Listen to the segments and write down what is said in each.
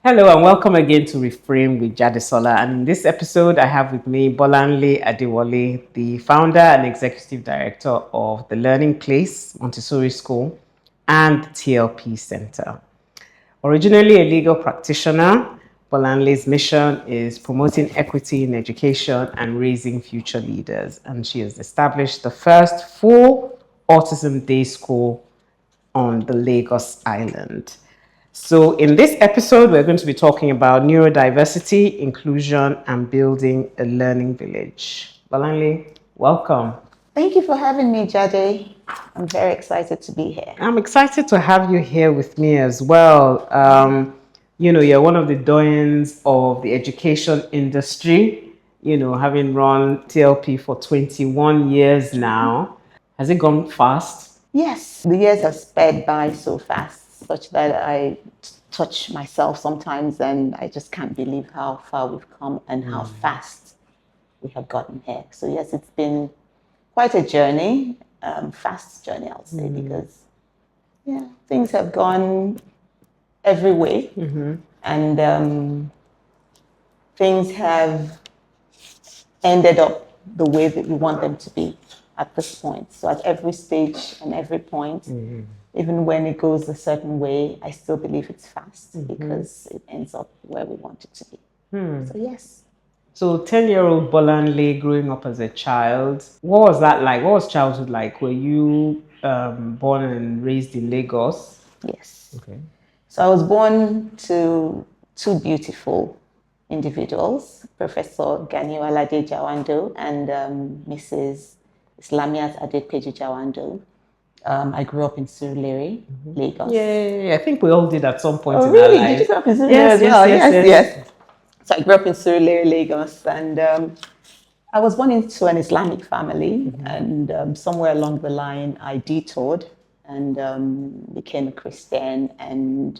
Hello and welcome again to Reframe with Jadesola. And in this episode, I have with me Bolanle Adewole, the founder and executive director of the Learning Place Montessori School and the TLP Center. Originally a legal practitioner, Bolanle's mission is promoting equity in education and raising future leaders. And she has established the first full autism day school on the Lagos Island. So in this episode, we're going to be talking about neurodiversity, inclusion, and building a learning village. Bolanle, welcome. Thank you for having me, Jade. I'm very excited to be here. I'm excited to have you here with me as well. You're one of the doyens of the education industry, having run TLP for 21 years now. Has it gone fast? Yes, the years have sped by so fast, such that I touch myself sometimes and I just can't believe how far we've come and how fast we have gotten here. So yes, it's been quite a journey, fast journey, I'll say, because things have gone every way, and things have ended up the way that we want them to be at this point. So at every stage and every point, even when it goes a certain way, I still believe it's fast because it ends up where we want it to be. So yes. So 10-year-old Bolanle growing up as a child, what was that like? What was childhood like? Were you born and raised in Lagos? Yes. Okay. So I was born to two beautiful individuals, Professor Ganyiwala Adewole and Mrs. Islamiat Adepeju Jawando. I grew up in Surulere, Lagos. Yeah, I think we all did at some point in really? our lives. Did you grow up in Surulere Yes, as well? yes. So I grew up in Surulere, Lagos, and I was born into an Islamic family, and somewhere along the line, I detoured and became a Christian, and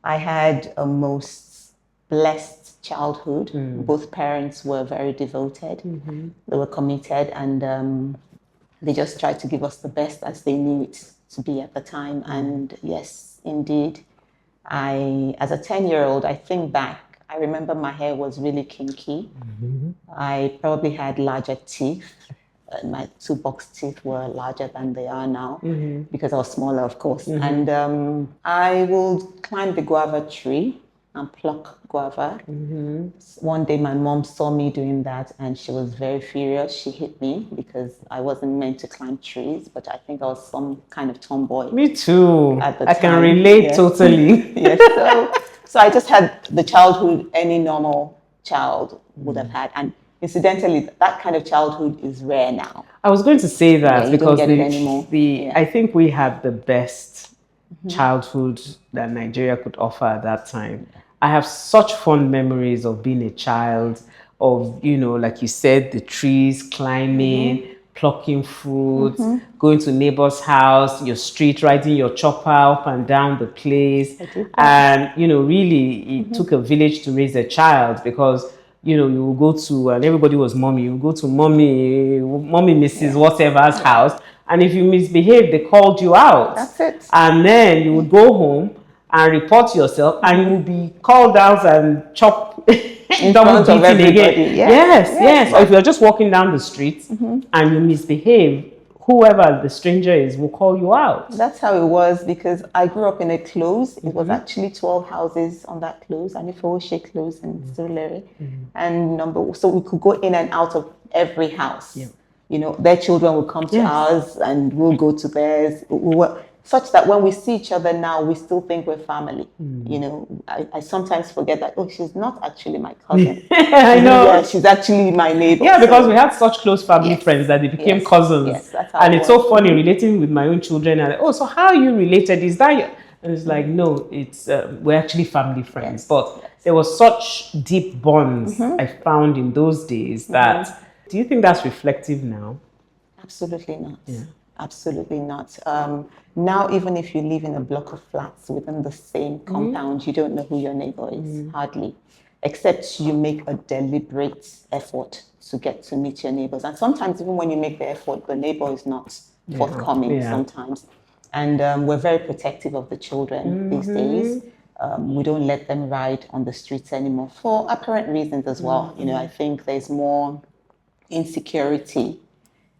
I had a most blessed childhood. Both parents were very devoted. They were committed, and they just tried to give us the best as they knew it to be at the time. And yes, indeed, as a 10-year-old, I think back, I remember my hair was really kinky. I probably had larger teeth. My two box teeth were larger than they are now because I was smaller, of course. And I would climb the guava tree and pluck guava. One day my mom saw me doing that and she was very furious. She hit me because I wasn't meant to climb trees, but I think I was some kind of tomboy. Me too. At the I time. can relate totally. Yes. So I just had the childhood any normal child would have had. And incidentally, that kind of childhood is rare now. I was going to say that You because don't get it anymore. I think we had the best childhood that Nigeria could offer at that time. I have such fond memories of being a child, of, like you said, the trees, climbing, plucking fruits, going to neighbor's house, your street, riding your chopper up and down the place. And, really it took a village to raise a child because, you will go to, and everybody was mommy, you go to mommy Mrs. whatever's house. And if you misbehave, they called you out. That's it. And then you would go home and report yourself and you would be called out and chopped in front of everybody. Again. Yes. Or if you're just walking down the street and you misbehave, whoever the stranger is will call you out. That's how it was because I grew up in a close. It was actually 12 houses on that close, and if Anifooshe close in Surulere. And so we could go in and out of every house. Their children would come to ours and we'll go to theirs. Such that when we see each other now, we still think we're family. I sometimes forget that, she's not actually my cousin. I know. Yeah, she's actually my neighbor. Yeah, because we had such close family friends that they became cousins. Yes, that's how and it's so funny relating with my own children. And so how are you related? Is that your... And it's like, no, it's we're actually family friends. But there was such deep bonds I found in those days that... Do you think that's reflective now? Absolutely not. Yeah. Absolutely not. Now, even if you live in a block of flats within the same compound, you don't know who your neighbor is, hardly, except you make a deliberate effort to get to meet your neighbors. And sometimes even when you make the effort, the neighbor is not forthcoming sometimes. And we're very protective of the children these days. We don't let them ride on the streets anymore for apparent reasons as well. I think there's more insecurity,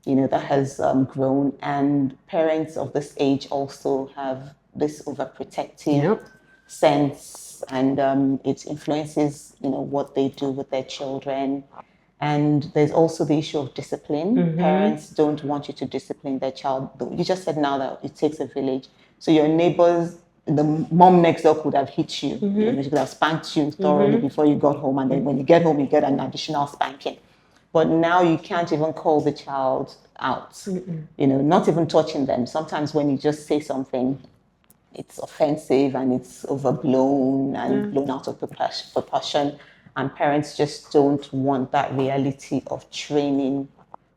that has grown, and parents of this age also have this overprotective sense, and it influences, what they do with their children. And there's also the issue of discipline. Parents don't want you to discipline their child. You just said now that it takes a village. So your neighbors, the mom next door could have hit you. She could have spanked you thoroughly before you got home. And then when you get home, you get an additional spanking. But now you can't even call the child out, not even touching them. Sometimes when you just say something, it's offensive and it's overblown and blown out of proportion. And parents just don't want that reality of training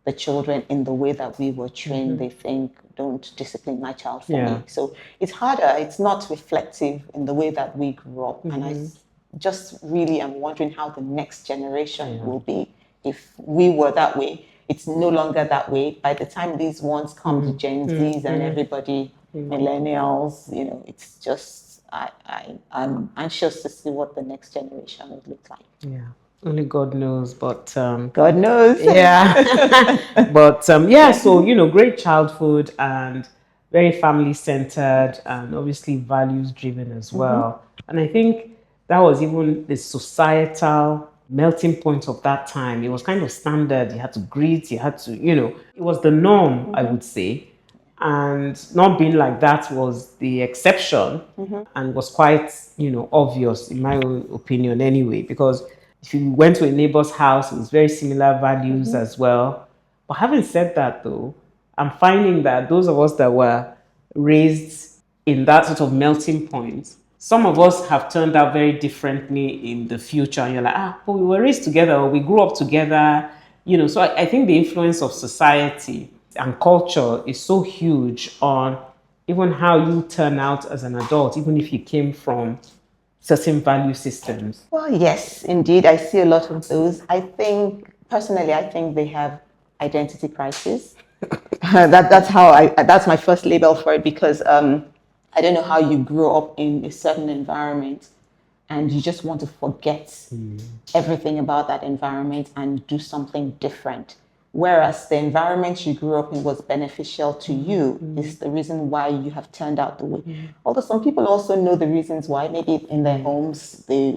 the children in the way that we were trained. They think, don't discipline my child for me. So it's harder. It's not reflective in the way that we grew up. And I just really am wondering how the next generation will be. If we were that way, it's no longer that way. By the time these ones come to Gen Zs and everybody, millennials, it's just, I'm anxious to see what the next generation would look like. Yeah, only God knows, but God knows. Yeah, but so great childhood and very family centered and obviously values driven as well. And I think that was even the societal melting point of that time. It was kind of standard. You had to greet. You had to, it was the norm, I would say. And not being like that was the exception, and was quite, obvious in my own opinion anyway, because if you went to a neighbor's house, it was very similar values as well. But having said that though, I'm finding that those of us that were raised in that sort of melting point, some of us have turned out very differently in the future. And you're like, but we were raised together, or we grew up together, So I think the influence of society and culture is so huge on even how you turn out as an adult, even if you came from certain value systems. Well, yes, indeed. I see a lot of those. Personally, I think they have identity crisis. That's my first label for it, because I don't know how you grew up in a certain environment and you just want to forget everything about that environment and do something different. Whereas the environment you grew up in was beneficial to you is the reason why you have turned out the way. Although some people also know the reasons why. Maybe in their homes they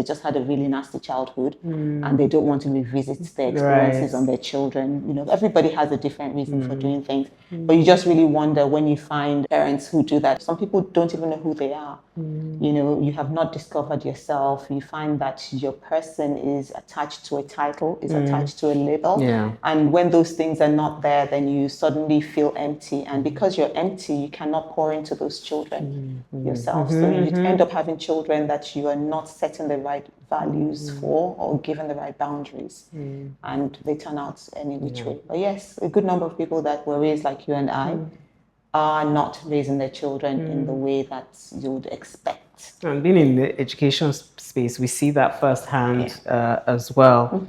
just had a really nasty childhood and they don't want to revisit their experiences on their children. Everybody has a different reason for doing things. But you just really wonder when you find parents who do that. Some people don't even know who they are. You have not discovered yourself. You find that your person is attached to a title, is attached to a label. Yeah. And when those things are not there, then you suddenly feel empty. And because you're empty, you cannot pour into those children yourself. So you end up having children that you are not setting the right values for or given the right boundaries. And they turn out any which way. But yes, a good number of people that were raised like you and I are not raising their children in the way that you would expect. And being in the education space, we see that firsthand as well.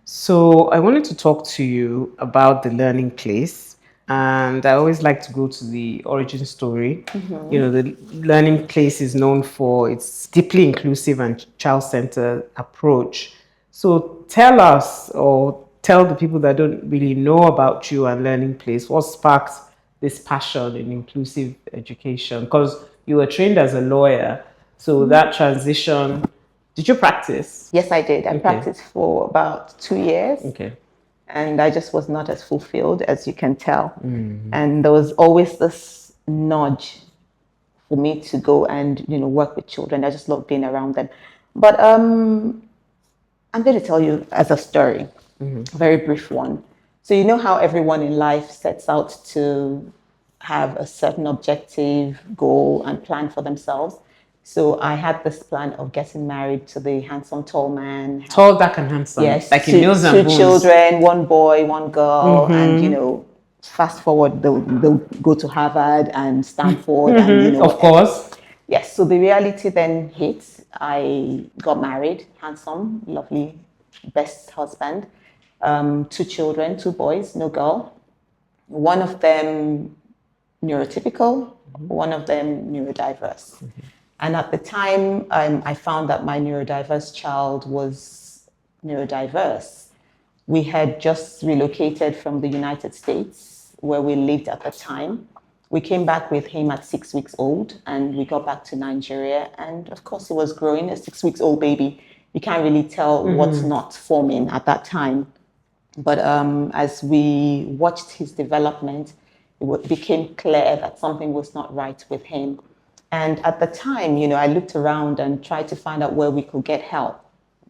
So I wanted to talk to you about the learning place. And I always like to go to the origin story. The learning place is known for its deeply inclusive and child-centered approach. So tell us, or tell the people that don't really know about you and Learning Place, what sparked this passion in inclusive education? Because you were trained as a lawyer, so that transition, did you practice? Yes, I did. I practiced for about 2 years. Okay. And I just was not as fulfilled, as you can tell. And there was always this nudge for me to go and, work with children. I just loved being around them. But I'm going to tell you as a story, a very brief one. So you know how everyone in life sets out to have a certain objective, goal, and plan for themselves. So I had this plan of getting married to the handsome, tall man. Tall, dark, and handsome. Yes, like in Mills and two Boons. children, one boy, one girl, and fast forward, they'll go to Harvard and Stanford, and of course. Yes. So the reality then hit. I got married, handsome, lovely, best husband. 2 children, 2 boys, no girl. One of them neurotypical, one of them neurodiverse. And at the time, I found that my neurodiverse child was neurodiverse. We had just relocated from the United States, where we lived at the time. We came back with him at 6 weeks old, and we got back to Nigeria. And of course, he was growing, a 6 weeks old baby. You can't really tell what's not forming at that time. But as we watched his development, it became clear that something was not right with him. And at the time, I looked around and tried to find out where we could get help,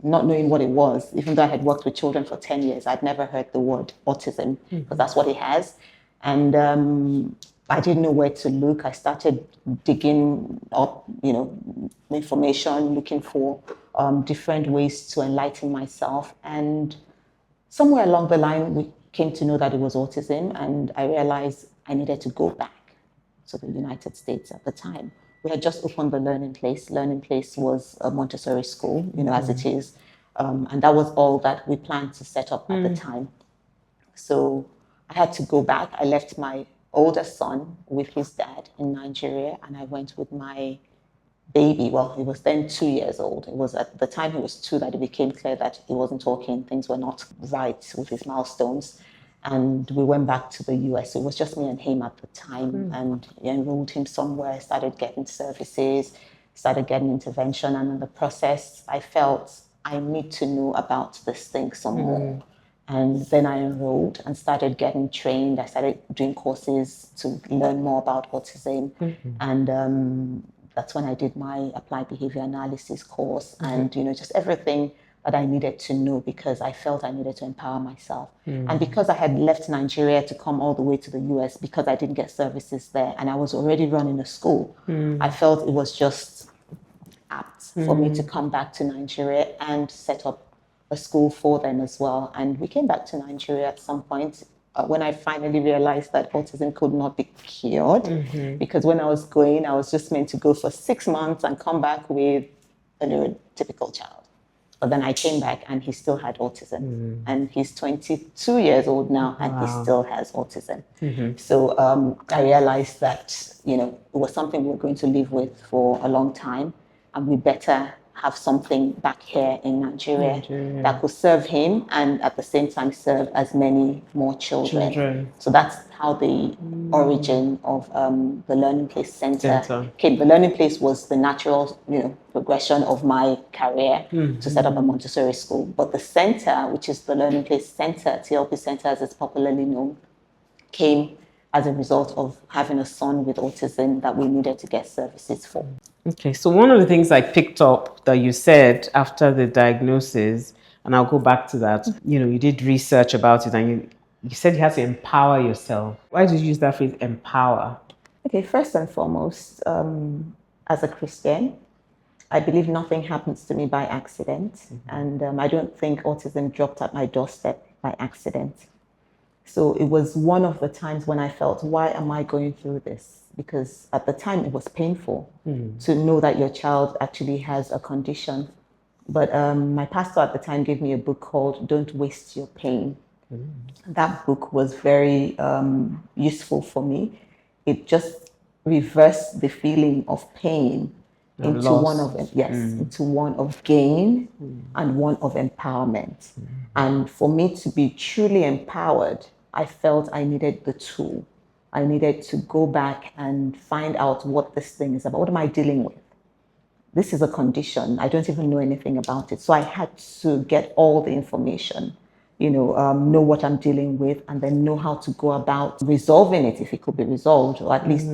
not knowing what it was. Even though I had worked with children for 10 years, I'd never heard the word autism, because that's what he has. And I didn't know where to look. I started digging up, information, looking for different ways to enlighten myself. And somewhere along the line, we came to know that it was autism, and I realized I needed to go back to the United States at the time. We had just opened the Learning Place. Learning Place was a Montessori school, as it is. And that was all that we planned to set up at the time. So I had to go back. I left my older son with his dad in Nigeria, and I went with my baby. Well, he was then 2 years old. It was at the time he was 2 that it became clear that he wasn't talking, things were not right with his milestones. And we went back to the US. It was just me and him at the time, and enrolled him somewhere, started getting services, started getting intervention. And in the process, I felt I need to know about this thing some more. And then I enrolled and started getting trained. I started doing courses to learn more about autism. And that's when I did my applied behavior analysis course, and just everything that I needed to know, because I felt I needed to empower myself. And because I had left Nigeria to come all the way to the US, because I didn't get services there, and I was already running a school, I felt it was just apt for me to come back to Nigeria and set up a school for them as well. And we came back to Nigeria at some point when I finally realized that autism could not be cured. Because when I was going, I was just meant to go for 6 months and come back with a neurotypical child. But then I came back and he still had autism. And he's 22 years old now, and he still has autism. So I realized that, it was something we were going to live with for a long time, and we better have something back here in Nigeria that could serve him and at the same time serve as many more children. So that's how the origin of the Learning Place Center came. The Learning Place was the natural, progression of my career to set up a Montessori school. But the center, which is the Learning Place Center, TLP Center as it's popularly known, came as a result of having a son with autism that we needed to get services for. Okay, so one of the things I picked up that you said after the diagnosis, and I'll go back to that, you did research about it, and you said you had to empower yourself. Why did you use that phrase, empower? Okay, first and foremost, as a Christian, I believe nothing happens to me by accident, and I don't think autism dropped at my doorstep by accident. So it was one of the times when I felt, why am I going through this? Because at the time it was painful to know that your child actually has a condition. But my pastor at the time gave me a book called Don't Waste Your Pain. That book was very useful for me. It just reversed the feeling of pain into one of into one of gain and one of empowerment. And for me to be truly empowered, I felt I needed the tool. I needed to go back and find out what this thing is about. What am I dealing with? This is a condition. I don't even know anything about it. So I had to get all the information, know what I'm dealing with, and then know how to go about resolving it if it could be resolved, or at least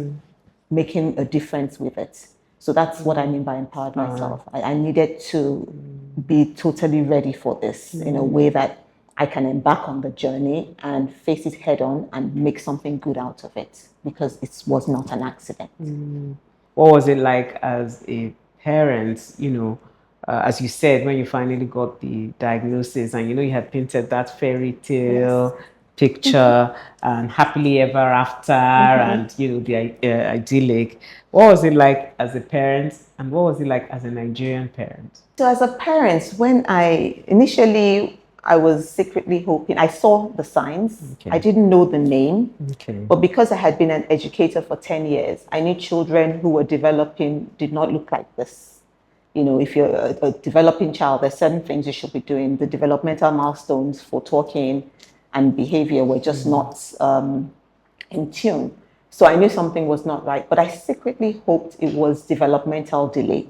making a difference with it. So that's what I mean by empowered myself. I needed to be totally ready for this in a way that I can embark on the journey and face it head on and make something good out of it, because it was not an accident. What was it like as a parent, as you said, when you finally got the diagnosis and, you had painted that fairy tale picture and happily ever after and, the idyllic. What was it like as a parent, and what was it like as a Nigerian parent? So as a parent, when I initially, I was secretly hoping, I saw the signs. Okay. I didn't know the name. Okay. But because I had been an educator for 10 years, I knew children who were developing did not look like this. You know, if you're a developing child, there's certain things you should be doing. The developmental milestones for talking and behavior were just not in tune. So I knew something was not right, but I secretly hoped it was developmental delay,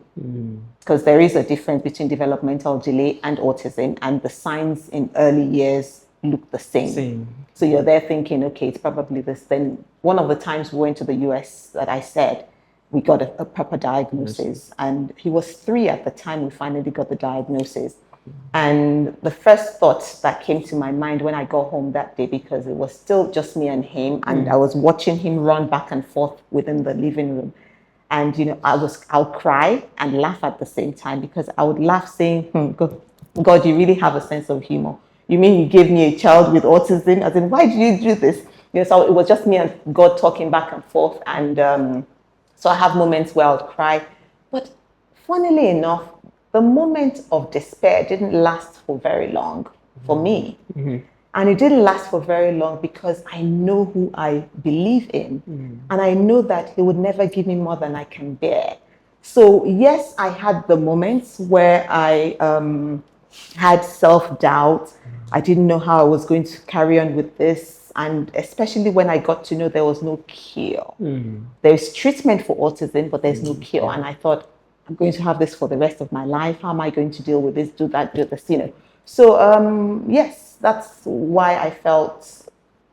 because there is a difference between developmental delay and autism, and the signs in early years look the same. So you're there thinking, okay, it's probably this. Then one of the times we went to the US that I said, we got a proper diagnosis, and he was 3 at the time we finally got the diagnosis. And the first thought that came to my mind when I got home that day, because it was still just me and him, and I was watching him run back and forth within the living room. And, you know, I'll cry and laugh at the same time, because I would laugh saying, God, you really have a sense of humor. You mean you gave me a child with autism? As in, why did you do this? You know, so it was just me and God talking back and forth. And so I have moments where I would cry. But funnily enough, the moment of despair didn't last for very long for me. And it didn't last for very long because I know who I believe in. And I know that he would never give me more than I can bear. So yes, I had the moments where I had self-doubt. I didn't know how I was going to carry on with this. And especially when I got to know there was no cure. There's treatment for autism, but there's no cure. And I thought, I'm going to have this for the rest of my life. How am I going to deal with this, do that, do this, you know? So yes, that's why I felt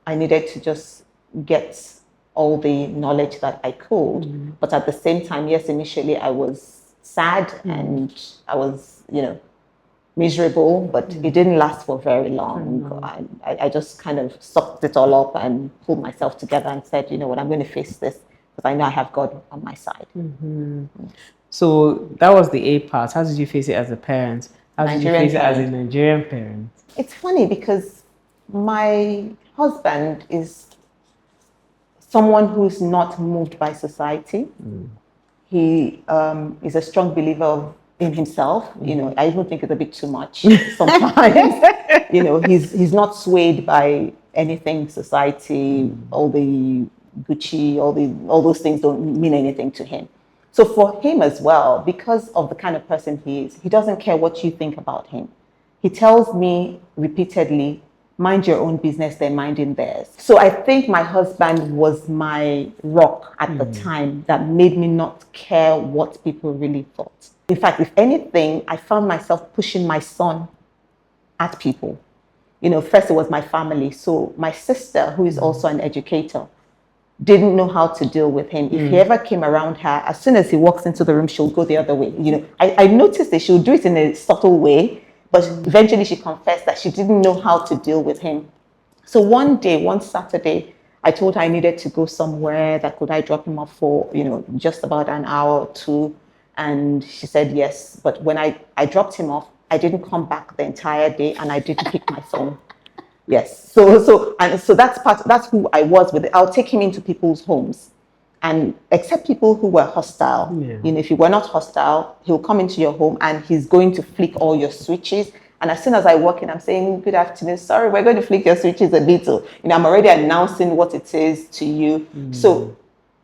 I needed to just get all the knowledge that I could. But at the same time, yes, initially I was sad and I was, you know, miserable, but it didn't last for very long. I just kind of sucked it all up and pulled myself together and said, you know what, I'm going to face this because I know I have God on my side. So that was the A part. How did you face it as a parent? How did you Nigerian face it as a parent. Nigerian parent? It's funny because my husband is someone who's not moved by society. He is a strong believer in himself. You know, I even think it's a bit too much sometimes. You know, he's not swayed by anything society, all the Gucci, all those things don't mean anything to him. So for him as well, because of the kind of person he is, he doesn't care what you think about him. He tells me repeatedly, mind your own business, they're minding theirs. So I think my husband was my rock at the time that made me not care what people really thought. In fact, if anything, I found myself pushing my son at people. You know, first it was my family. So my sister, who is also an educator, didn't know how to deal with him. If he ever came around her, as soon as he walks into the room, she'll go the other way. You know, I noticed that she'll do it in a subtle way, but eventually she confessed that she didn't know how to deal with him. So one Saturday, I told her I needed to go somewhere, that could I drop him off for, you know, just about an hour or two. And she said yes. But when I dropped him off, I didn't come back the entire day and I didn't pick my phone. Yes. So that's who I was with it. I'll take him into people's homes, and except people who were hostile. You know, if you were not hostile, he'll come into your home and he's going to flick all your switches. And as soon as I walk in, I'm saying, good afternoon, sorry, we're going to flick your switches a little. You know, I'm already announcing what it is to you. So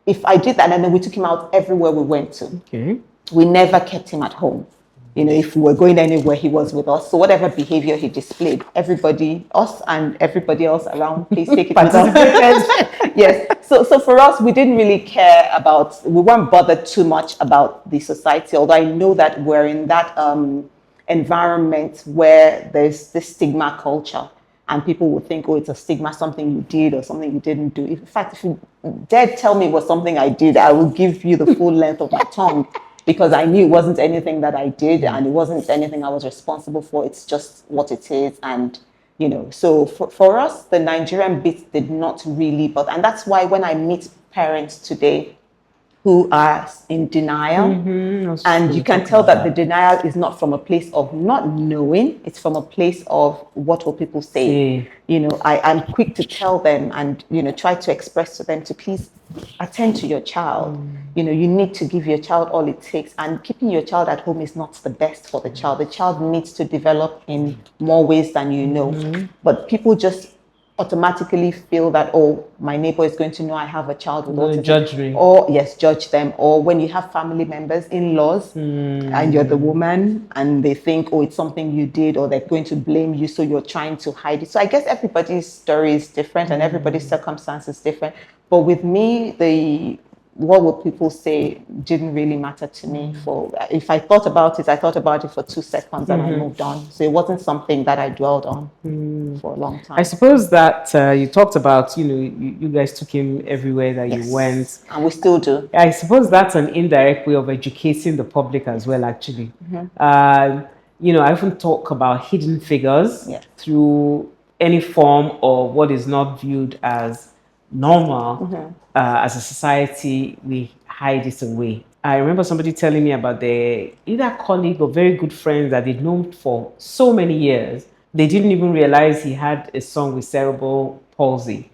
if I did that, and then we took him out everywhere we went to. We never kept him at home. You know, if we were going anywhere, he was with us. So whatever behavior he displayed, everybody, us and everybody else around, please take it with us. Yes. So for us, we didn't really care about, we weren't bothered too much about the society, although I know that we're in that environment where there's this stigma culture. And people would think, oh, it's a stigma, something you did or something you didn't do. In fact, if you dare tell me it was something I did, I will give you the full length of my tongue. Because I knew it wasn't anything that I did and it wasn't anything I was responsible for. It's just what it is. And, you know, so for us, the Nigerian bit did not really bother. And that's why when I meet parents today who are in denial. And you can tell that the denial is not from a place of not knowing, it's from a place of what will people say. You know, I'm quick to tell them and, you know, try to express to them to please attend to your child. You know, you need to give your child all it takes, and keeping your child at home is not the best for the child. The child needs to develop in more ways than you know. But people just automatically feel that, oh, my neighbor is going to know I have a child with autism. Judge me. Or yes, judge them. Or when you have family members, in-laws, and you're the woman, and they think, oh, it's something you did, or they're going to blame you, so you're trying to hide it. So I guess everybody's story is different, and everybody's circumstance is different. But with me, what would people say didn't really matter to me. If I thought about it for 2 seconds and I moved on. So it wasn't something that I dwelled on for a long time. I suppose that you talked about, you know, you guys took him everywhere that you went. And we still do. I suppose that's an indirect way of educating the public as well, actually. You know, I often talk about hidden figures through any form of what is not viewed as normal. As a society, we hide it away. I remember somebody telling me about either colleague or very good friend that they'd known for so many years. They didn't even realize he had a son with cerebral palsy.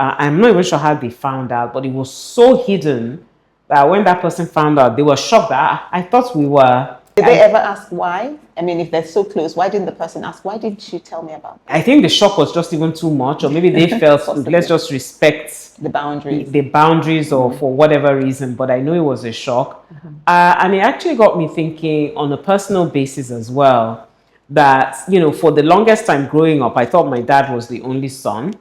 I'm not even sure how they found out, but it was so hidden that when that person found out, they were shocked that I thought we were. Did they ever ask why? I mean, if they're so close, why didn't the person ask, why didn't you tell me about that? I think the shock was just even too much, or maybe they felt, let's just respect the boundaries or for whatever reason, but I know it was a shock. And it actually got me thinking on a personal basis as well, that, you know, for the longest time growing up, I thought my dad was the only son,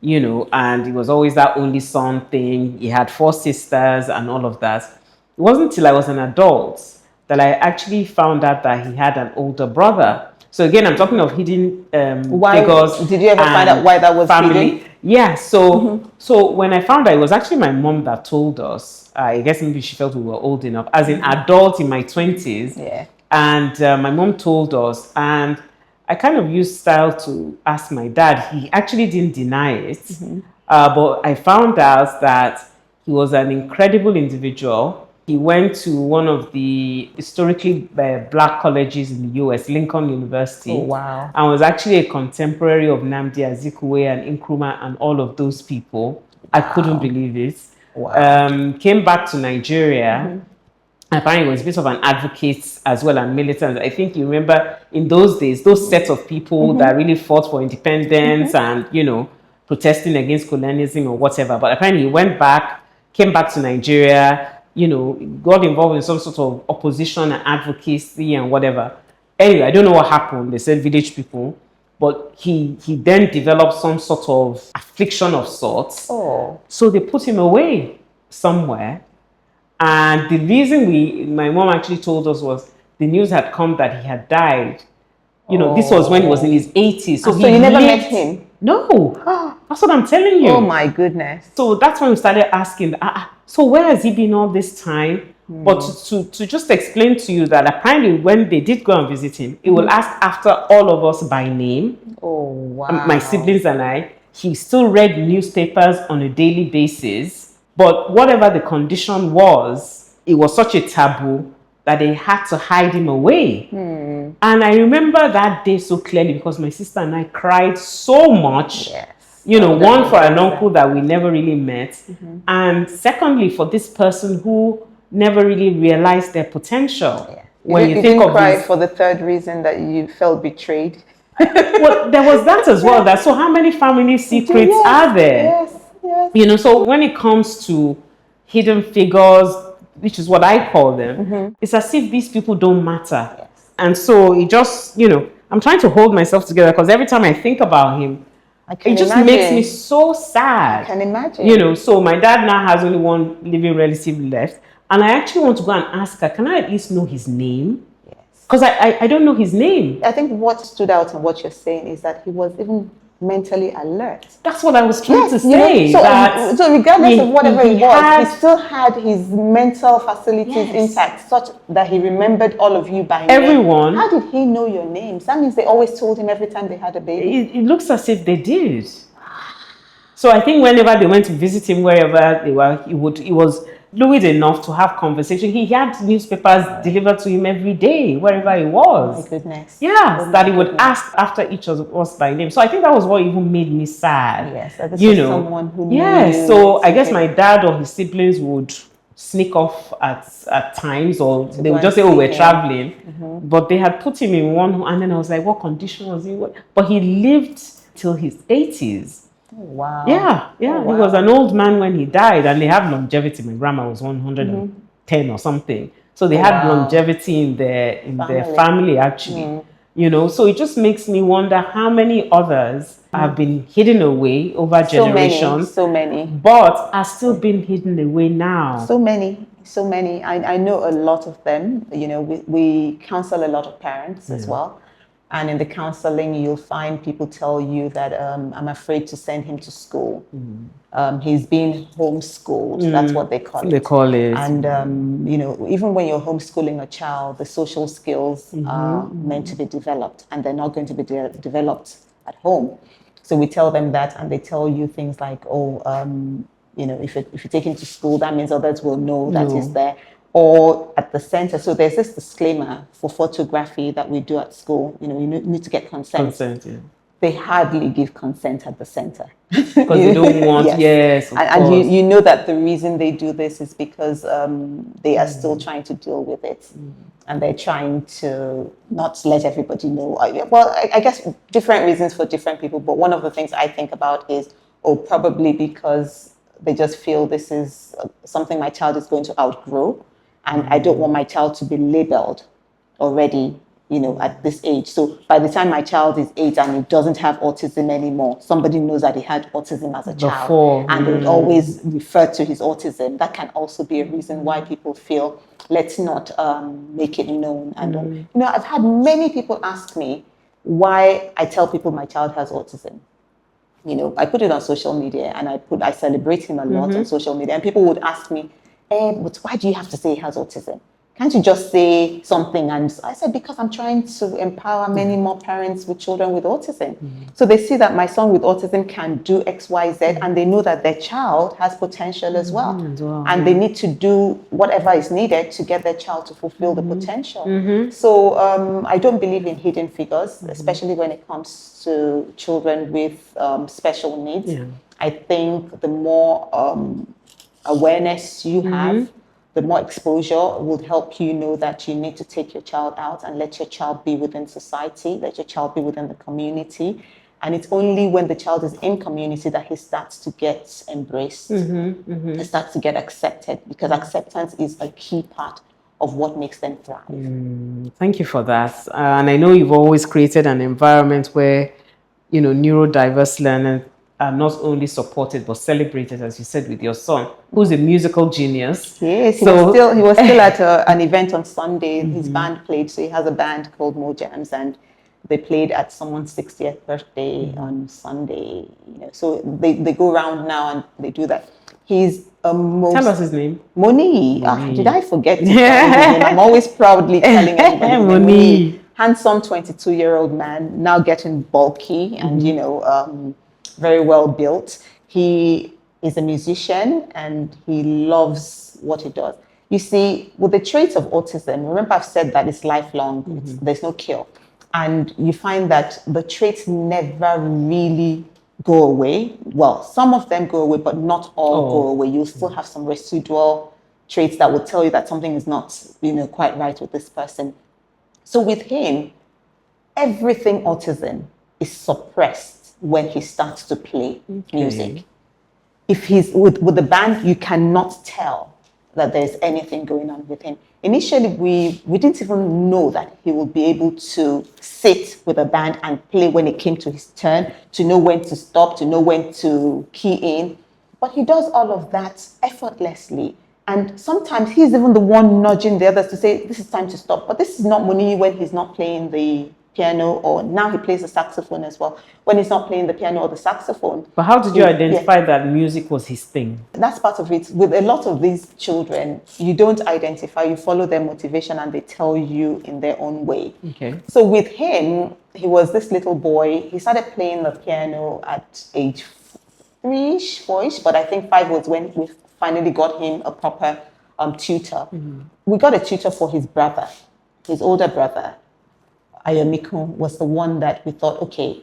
you know, and it was always that only son thing. He had 4 sisters and all of that. It wasn't until I was an adult that I actually found out that he had an older brother. So again, I'm talking of hidden figures. Did you ever find out why that was hidden? Yeah, so when I found out, it was actually my mom that told us. I guess maybe she felt we were old enough. As an adult in my 20s, and my mom told us, and I kind of used style to ask my dad. He actually didn't deny it, but I found out that he was an incredible individual. He went to one of the historically black colleges in the US, Lincoln University. Oh, wow. And was actually a contemporary of Nnamdi Azikiwe and Nkrumah and all of those people. I couldn't believe it. Wow. Came back to Nigeria. Apparently, he was a bit of an advocate as well and militant. I think you remember in those days, those sets of people that really fought for independence and, you know, protesting against colonialism or whatever. But apparently, he went back, came back to Nigeria, you know, got involved in some sort of opposition and advocacy and whatever. Anyway, I don't know what happened. They said village people, but he then developed some sort of affliction of sorts. So they put him away somewhere. And the reason my mom actually told us was the news had come that he had died. You know, this was when he was in his 80s. So you never met him? No. That's what I'm telling you. Oh my goodness. So that's when we started asking, so where has he been all this time? But to just explain to you that apparently when they did go and visit him, he will ask after all of us by name. Oh, wow. My siblings and I. He still read newspapers on a daily basis. But whatever the condition was, it was such a taboo that they had to hide him away. And I remember that day so clearly because my sister and I cried so much. You know, one for an uncle that we never really met. And secondly, for this person who never really realized their potential. When you think of cry for the third reason that you felt betrayed. Well, there was that as well. So how many family secrets are there? You know, so when it comes to hidden figures, which is what I call them, it's as if these people don't matter. And so it just, you know, I'm trying to hold myself together because every time I think about him, it just makes me so sad. I can imagine. You know, so my dad now has only one living relative left. And I actually want to go and ask her, can I at least know his name? Because I don't know his name. I think what stood out in what you're saying is that he was even mentally alert. That's what I was trying to say. You know, so regardless of whatever it was, he still had his mental facilities intact, such that he remembered all of you by name. Everyone. How did he know your names? That means they always told him every time they had a baby. It looks as if they did. So I think whenever they went to visit him, wherever they were, it was fluid enough to have conversation. He had newspapers delivered to him every day, wherever he was. Oh my goodness. Yeah, Oh that my he would goodness. ask after each of us by name. So I think that was what even made me sad. Yes, so this You was know, someone who knew yeah. you. So I guess Okay. my dad or his siblings would sneak off at times, or To they go would and just say, "Oh, see we're him. traveling." But they had put him in one, and then I was like, "What condition was he? But he lived till his 80s. Oh, wow. Yeah, Oh, yeah. wow. He was an old man when he died, and they have longevity. My grandma was 110 or something. So they Oh, had wow. longevity in their Family. family, actually. You know, so it just makes me wonder how many others have been hidden away over generations, So many. but are still being hidden away now. So many. So many. I know a lot of them. You know, we counsel a lot of parents as well. And in the counseling, you'll find people tell you that I'm afraid to send him to school. He's been homeschooled. That's what they call it. They call it. And, you know, even when you're homeschooling a child, the social skills are meant to be developed, and they're not going to be developed at home. So we tell them that, and they tell you things like, oh, you know, if you take him to school, that means others will know that he's there. Or at the center. So there's this disclaimer for photography that we do at school. You know, you need to get consent. They hardly give consent at the center. Because they don't want, yes, and you know that the reason they do this is because they are still trying to deal with it. And they're trying to not let everybody know. Well, I guess different reasons for different people. But one of the things I think about is, probably because they just feel this is something my child is going to outgrow. And I don't want my child to be labeled already, you know, at this age. So by the time my child is 8 and he doesn't have autism anymore, somebody knows that he had autism as a child. And they would always refer to his autism. That can also be a reason why people feel, let's not make it known. And, you know, I've had many people ask me why I tell people my child has autism. You know, I put it on social media, and I celebrate him a lot on social media. And people would ask me, but why do you have to say he has autism? Can't you just say something? And I said, because I'm trying to empower many more parents with children with autism. So they see that my son with autism can do X, Y, Z, and they know that their child has potential as well. And they need to do whatever is needed to get their child to fulfill the potential. So I don't believe in hidden figures, especially when it comes to children with special needs. I think the more awareness you have, the more exposure would help you know that you need to take your child out and let your child be within society, let your child be within the community. And it's only when the child is in community that he starts to get embraced, he starts to get accepted, because acceptance is a key part of what makes them thrive. Thank you for that. And I know you've always created an environment where, you know, neurodiverse learners are not only supported but celebrated, as you said, with your son, who's a musical genius. Yes, he was still at an event on Sunday. His band played, so he has a band called Mojams, and they played at someone's 60th birthday on Sunday. You know, so they go around now and they do that. He's Tell us his name. Moni. Did I forget to tell his name? I'm always proudly telling everybody. Moni. Handsome 22-year-old man, now getting bulky and, you know, very well built. He is a musician and he loves what he does. You see, with the traits of autism, remember I've said that it's lifelong, there's no cure. And you find that the traits never really go away. Well, some of them go away, but not all go away. You'll still have some residual traits that will tell you that something is not, you know, quite right with this person. So with him, everything autism is suppressed when he starts to play music. If he's with the band, you cannot tell that there's anything going on with him. Initially, we didn't even know that he would be able to sit with a band and play when it came to his turn, to know when to stop, to know when to key in. But he does all of that effortlessly. And sometimes he's even the one nudging the others to say, this is time to stop. But this is not Moni when he's not playing the piano, or now he plays the saxophone as well, when he's not playing the piano or the saxophone. But how did you identify that music was his thing? That's part of it. With a lot of these children, you don't identify, you follow their motivation and they tell you in their own way. So with him, he was this little boy. He started playing the piano at age 3-ish, 4-ish, but I think 5 finally got him a proper tutor. We got a tutor for his brother, his older brother. Ayomiko was the one that we thought, okay,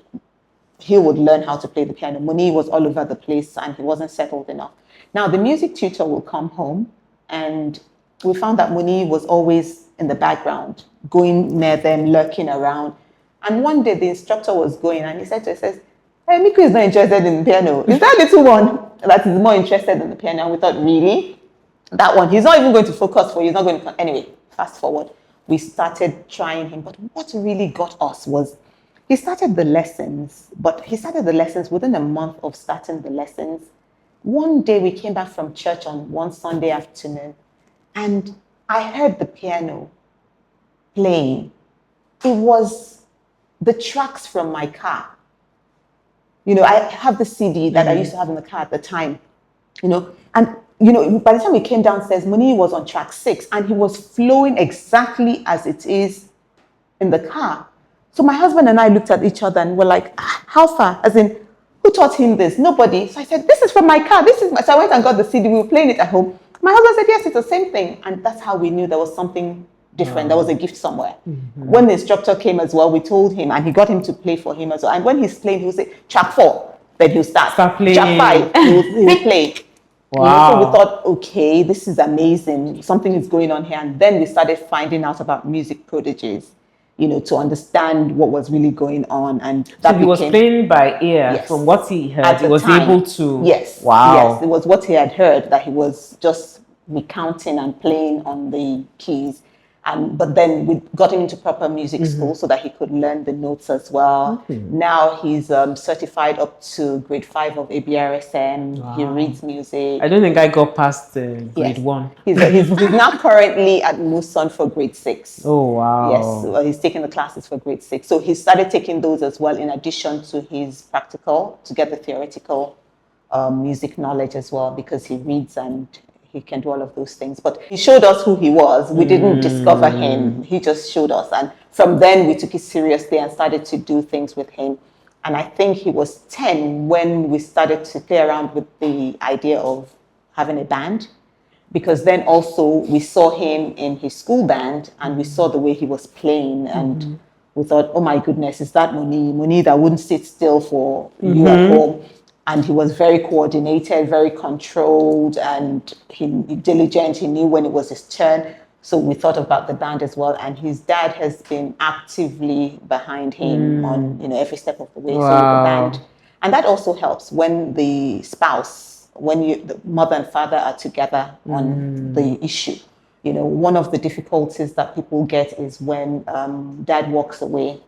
he would learn how to play the piano. Moni was all over the place and he wasn't settled enough. Now, the music tutor will come home, and we found that Moni was always in the background, going near them, lurking around. And one day the instructor was going and he said to us, hey, Miku is not interested in the piano. Is that little one that is more interested in the piano? And we thought, really? That one, he's not even going to focus for you. He's not going to. Anyway, fast forward. We started trying him. But what really got us was he started the lessons, but he started the lessons within a month of starting the lessons. One day we came back from church on one Sunday afternoon, and I heard the piano playing. It was the tracks from my car. You know, I have the CD that I used to have in the car at the time, you know, and, you know, by the time we came downstairs, Moni was on track 6 and he was flowing exactly as it is in the car. So my husband and I looked at each other and were like, how far? As in, who taught him this? Nobody. So I said, this is from my car. So I went and got the CD. We were playing it at home. My husband said, yes, it's the same thing. And that's how we knew there was something different. There was a gift somewhere. When the instructor came as well, we told him and he got him to play for him as well. And when he's playing, he'll say, track 4. Then he'll start playing. Track 5. He'll play. Wow. So we thought, okay, this is amazing. Something is going on here. And then we started finding out about music prodigies, you know, to understand what was really going on. And that so he was playing by ear. Yes. From what he heard. At He the was time. able to. Yes. Wow. Yes, it was what he had heard, that he was just recounting and playing on the keys. But then we got him into proper music school so that he could learn the notes as well. Now he's certified up to grade 5 of ABRSM. Wow. He reads music. I don't think I got past grade 1. He's now currently at Muson for grade 6. Oh, wow. Yes, well, he's taking the classes for grade 6. So he started taking those as well in addition to his practical to get the theoretical music knowledge as well, because he reads and he can do all of those things. But he showed us who he was. We didn't discover him. He just showed us. And from then we took it seriously and started to do things with him. And I think he was 10 when we started to play around with the idea of having a band. Because then also we saw him in his school band and we saw the way he was playing. And we thought, oh my goodness, is that Moni that wouldn't sit still for you at home? And he was very coordinated, very controlled, and diligent. He knew when it was his turn. So we thought about the band as well. And his dad has been actively behind him on, you know, every step of the way. Wow. So the band, and that also helps when the spouse, when the mother and father are together on the issue. You know, one of the difficulties that people get is when dad walks away.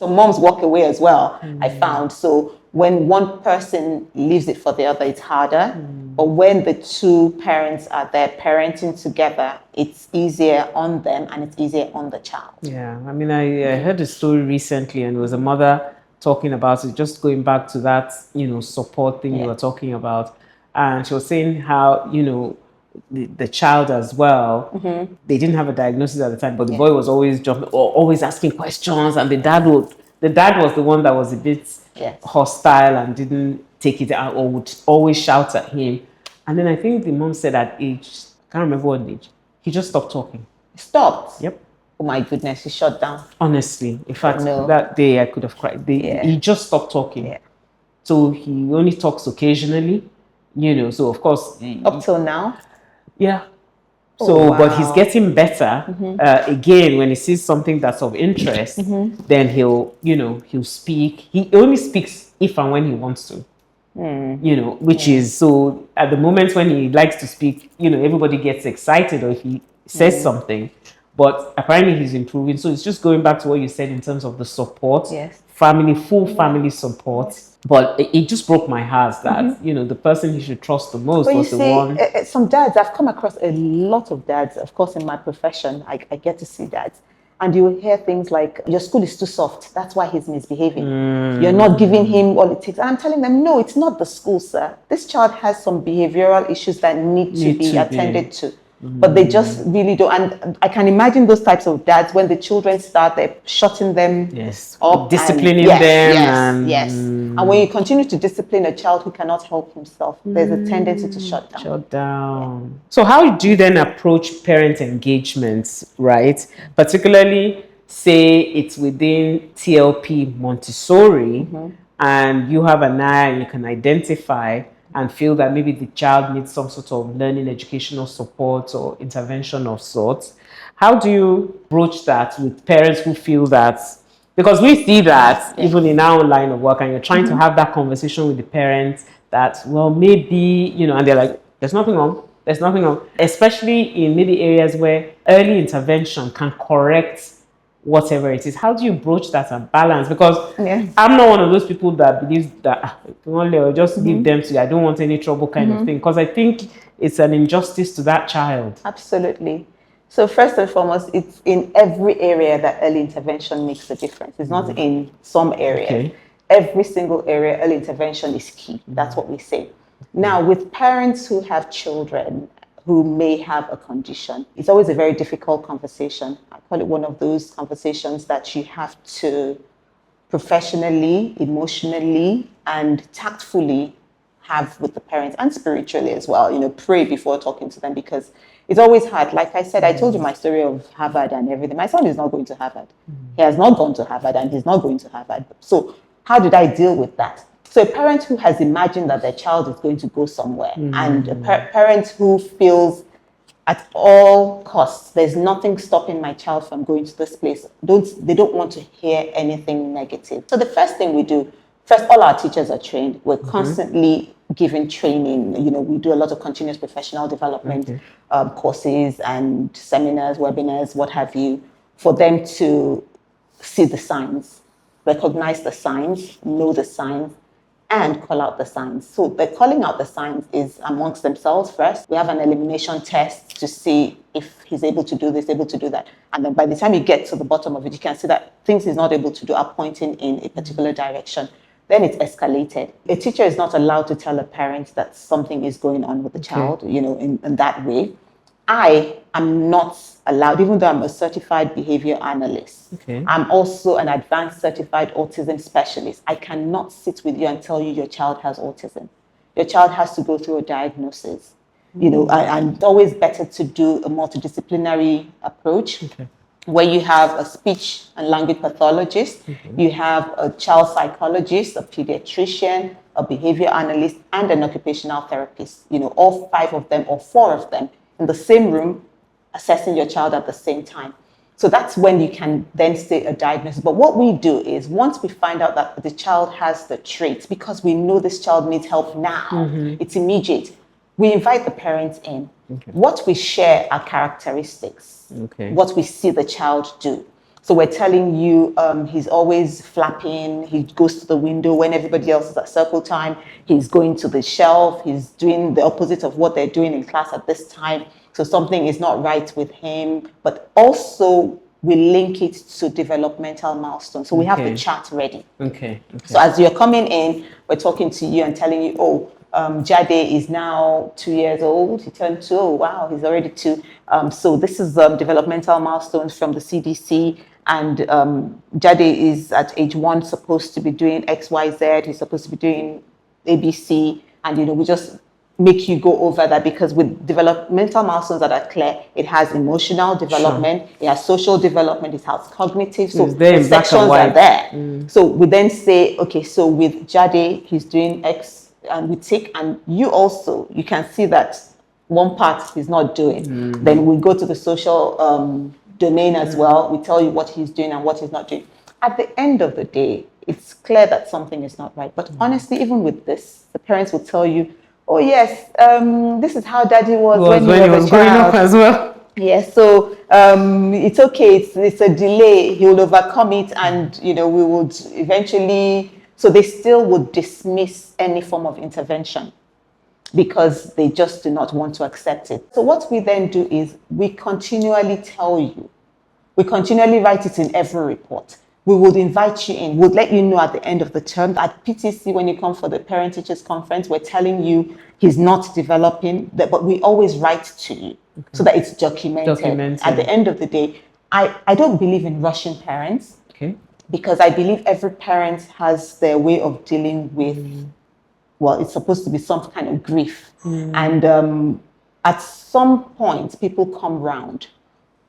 So moms walk away as well, I found. So when one person leaves it for the other, it's harder. But when the two parents are there parenting together, it's easier on them and it's easier on the child. Yeah, I mean, I heard a story recently, and it was a mother talking about it, just going back to that, you know, support thing you were talking about. And she was saying how, you know, the child as well, they didn't have a diagnosis at the time, but the boy was always jumping or always asking questions, and the dad was the one that was a bit hostile and didn't take it out or would always shout at him. And then I think the mom said at age, I can't remember what age, he just stopped talking. Stopped? Yep. Oh my goodness, he shut down. Honestly, in fact, that day I could have cried. He just stopped talking. Yeah. So he only talks occasionally, you know, so of course. Up till now? Yeah. Oh, so, wow. but he's getting better. Again, when he sees something that's of interest, then he'll speak. He only speaks if and when he wants to, you know, which is, so at the moment when he likes to speak, you know, everybody gets excited or if he says something, but apparently he's improving. So it's just going back to what you said in terms of the support, full family support. But it just broke my heart that, you know, the person he should trust the most was the one. Some dads, I've come across a lot of dads, of course, in my profession, I get to see dads. And you will hear things like, your school is too soft. That's why he's misbehaving. You're not giving him all it takes. And I'm telling them, no, it's not the school, sir. This child has some behavioral issues that need to be attended to. but they just really don't. And I can imagine those types of dads, when the children start, they're shutting them Yes. up, Disciplining and them. yes. And when you continue to discipline a child who cannot help himself, there's a tendency to shut down. Shut down. So how do you then approach parent engagements, right? Particularly, say it's within TLP Montessori, and you have an eye and you can identify and feel that maybe the child needs some sort of learning educational support or intervention of sorts. How do you broach that with parents who feel that, because we see that even in our own line of work, and you're trying to have that conversation with the parents that, well, maybe, and they're like, there's nothing wrong. There's nothing wrong. Especially in maybe areas where early intervention can correct whatever it is. How do you broach that and balance? Because I'm not one of those people that believes that only I'll just give them to you. I don't want any trouble kind of thing. Because I think it's an injustice to that child. Absolutely. So first and foremost, it's in every area that early intervention makes a difference. It's not in some area. Okay. Every single area, early intervention is key. That's what we say. Now, with parents who have children who may have a condition, it's always a very difficult conversation. I call it one of those conversations that you have to professionally, emotionally, and tactfully have with the parents, and spiritually as well. Pray before talking to them, because it's always hard. Like I said, I told you my story of Harvard and everything. My son is not going to Harvard. He has not gone to Harvard, and he's not going to Harvard. So how did I deal with that? So a parent who has imagined that their child is going to go somewhere, and a parent who feels at all costs, there's nothing stopping my child from going to this place. They don't want to hear anything negative. So the first thing we do, first, all our teachers are trained. We're constantly giving training. We do a lot of continuous professional development courses and seminars, webinars, what have you, for them to see the signs, recognize the signs, know the signs, and call out the signs. So the calling out the signs is amongst themselves first. We have an elimination test to see if he's able to do this, able to do that. And then by the time you get to the bottom of it, you can see that things he's not able to do are pointing in a particular direction. Then it's escalated. A teacher is not allowed to tell a parent that something is going on with the child, in that way. I am not allowed, even though I'm a certified behavior analyst. I'm also an advanced certified autism specialist. I cannot sit with you and tell you your child has autism. Your child has to go through a diagnosis. And it's always better to do a multidisciplinary approach. Where you have a speech and language pathologist, you have a child psychologist, a pediatrician, a behavior analyst, and an occupational therapist. All 5 of them or 4 of them in the same room, assessing your child at the same time. So that's when you can then say a diagnosis. But what we do is, once we find out that the child has the traits, because we know this child needs help now, it's immediate, we invite the parents in. What we share are characteristics, what we see the child do. So we're telling you he's always flapping, he goes to the window when everybody else is at circle time, he's going to the shelf, he's doing the opposite of what they're doing in class at this time. So something is not right with him, but also we link it to developmental milestones. So we have the chart ready. So as you're coming in, we're talking to you and telling you, Jade is now 2 years old. He turned 2. Oh, wow, he's already 2. So this is developmental milestones from the CDC. And Jade is at age 1 supposed to be doing X, Y, Z. He's supposed to be doing ABC. And, we just make you go over that, because with developmental milestones that are clear, it has emotional development, it has social development, it has cognitive. So the sections are there. So we then say, okay, so with Jade, he's doing X, and we take, and you can see that one part he's not doing. Then we go to the social domain as well. We tell you what he's doing and what he's not doing. At the end of the day, it's clear that something is not right. But honestly, even with this, the parents will tell you, oh yes, this is how daddy was when he was growing up as well. Yes, so it's okay. It's a delay. He will overcome it, and we would eventually. So they still would dismiss any form of intervention because they just do not want to accept it. So what we then do is we continually tell you. We continually write it in every report. We would invite you in. We'll let you know at the end of the term. At PTC, when you come for the Parent Teachers Conference, we're telling you he's not developing, but we always write to you. so that it's documented. Documented. At the end of the day, I don't believe in rushing parents. Okay. Because I believe every parent has their way of dealing with, well, it's supposed to be some kind of grief. And at some point, people come round.